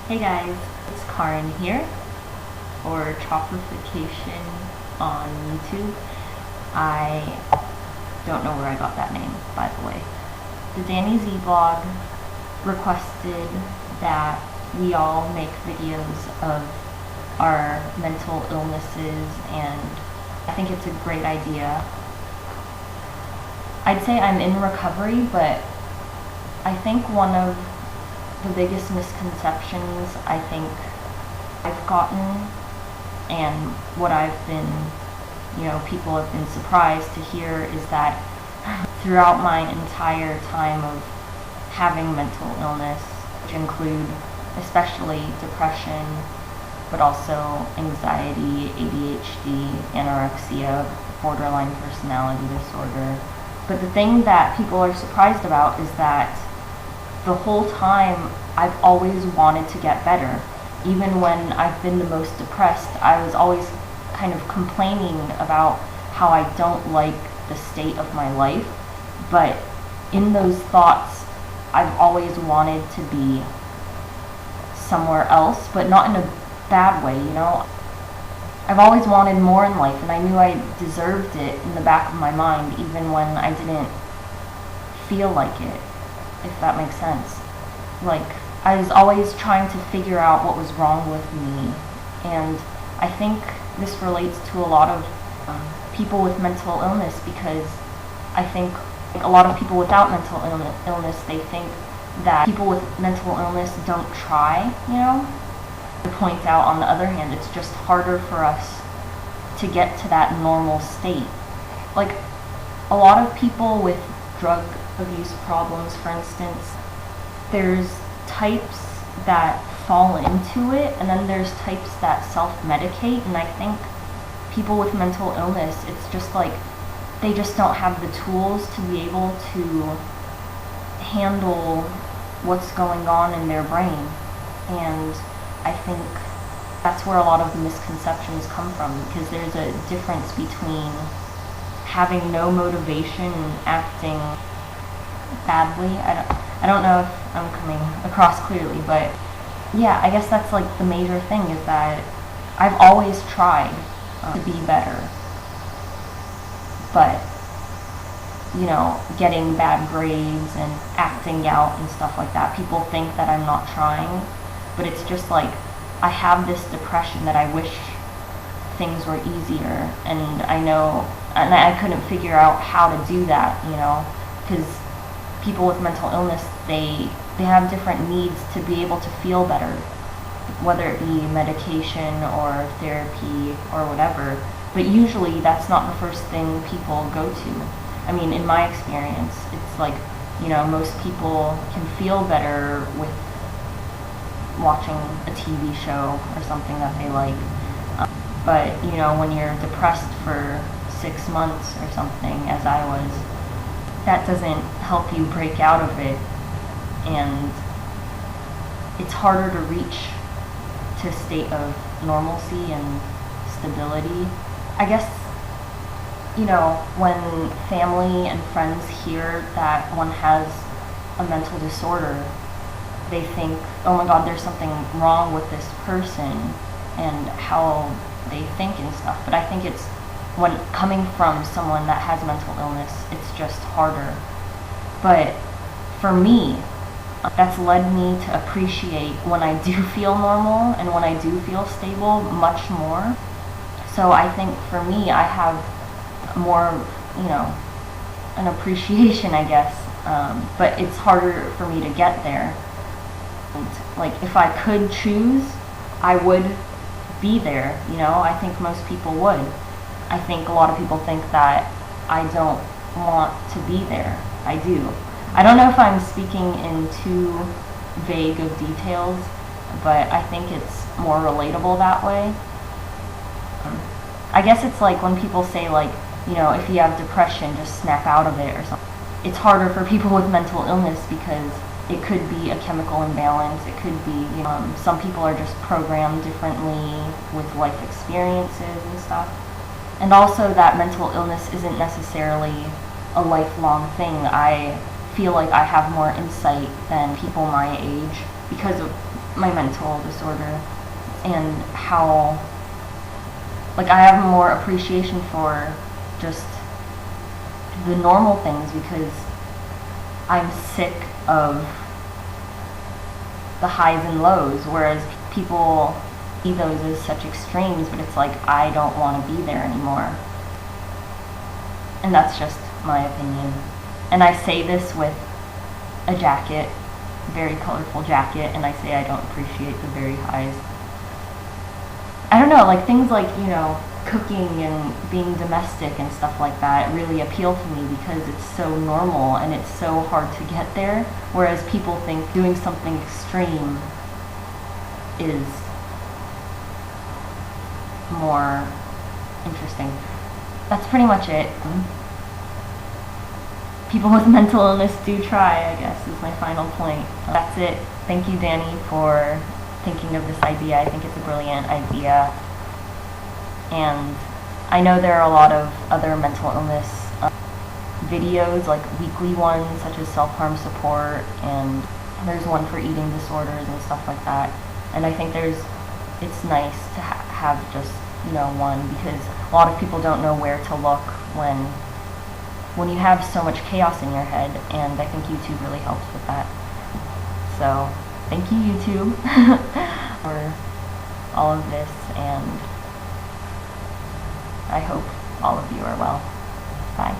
Hey guys, it's Karin here, or Trophification on YouTube. I don't know where I got that name, by the way. The thedanizblog requested that we all make videos of our mental illnesses, and I think it's a great idea. I'd say I'm in recovery, but I think one of the biggest misconceptions I think I've gotten, and what I've been, people have been surprised to hear, is that throughout my entire time of having mental illness, which include especially depression, but also anxiety, ADHD, anorexia, borderline personality disorder. But the thing that people are surprised about is that the whole time I've always wanted to get better. Even when I've been the most depressed, I was always kind of complaining about how I don't like the state of my life. But in those thoughts, I've always wanted to be somewhere else, but not in a bad way, I've always wanted more in life, and I knew I deserved it in the back of my mind, even when I didn't feel like it, if that makes sense. Like, I was always trying to figure out what was wrong with me, and I think this relates to a lot of people with mental illness, because I think a lot of people without mental illness, they think that people with mental illness don't try, To point out, on the other hand, it's just harder for us to get to that normal state. Like, a lot of people with drug abuse problems, for instance, there's types that fall into it, and then there's types that self-medicate, and I think people with mental illness, it's just like they just don't have the tools to be able to handle what's going on in their brain. And I think that's where a lot of the misconceptions come from, because there's a difference between having no motivation and acting badly. I don't know if I'm coming across clearly, but yeah, I guess that's like the major thing, is that I've always tried to be better, but getting bad grades and acting out and stuff like that, people think that I'm not trying, but it's just like I have this depression that I wish things were easier, and I couldn't figure out how to do that, because people with mental illness, they have different needs to be able to feel better, whether it be medication or therapy or whatever. But usually that's not the first thing people go to. I mean, in my experience, it's like, most people can feel better with watching a TV show or something that they like. But, when you're depressed for 6 months or something, as I was, that doesn't help you break out of it, and it's harder to reach to a state of normalcy and stability. I guess, when family and friends hear that one has a mental disorder, they think, oh my god, there's something wrong with this person and how they think and stuff. But I think it's, when coming from someone that has mental illness, it's just harder. But for me, that's led me to appreciate when I do feel normal and when I do feel stable much more. So I think for me, I have more, an appreciation, I guess, but it's harder for me to get there. And, like, if I could choose, I would be there, I think most people would. I think a lot of people think that I don't want to be there. I do. I don't know if I'm speaking in too vague of details, but I think it's more relatable that way. I guess it's like when people say, like, if you have depression, just snap out of it or something. It's harder for people with mental illness because it could be a chemical imbalance. It could be, some people are just programmed differently with life experiences and stuff. And also that mental illness isn't necessarily a lifelong thing. I feel like I have more insight than people my age because of my mental disorder and how, like, I have more appreciation for just the normal things because I'm sick of the highs and lows, whereas people see those as such extremes, but it's like, I don't want to be there anymore. And that's just my opinion. And I say this with a jacket, very colorful jacket, and I say I don't appreciate the very highs. I don't know, like things like, you know, cooking and being domestic and stuff like that really appeal to me because it's so normal and it's so hard to get there, whereas people think doing something extreme is more interesting. That's pretty much it. People with mental illness do try, I guess, is my final point. That's it. Thank you, Dani, for thinking of this idea. I think it's a brilliant idea. And I know there are a lot of other mental illness videos, like weekly ones, such as self-harm support, and there's one for eating disorders and stuff like that. And I think it's nice to have just, you know, one, because a lot of people don't know where to look when you have so much chaos in your head, and I think YouTube really helps with that. So, thank you, YouTube, for all of this, and I hope all of you are well. Bye.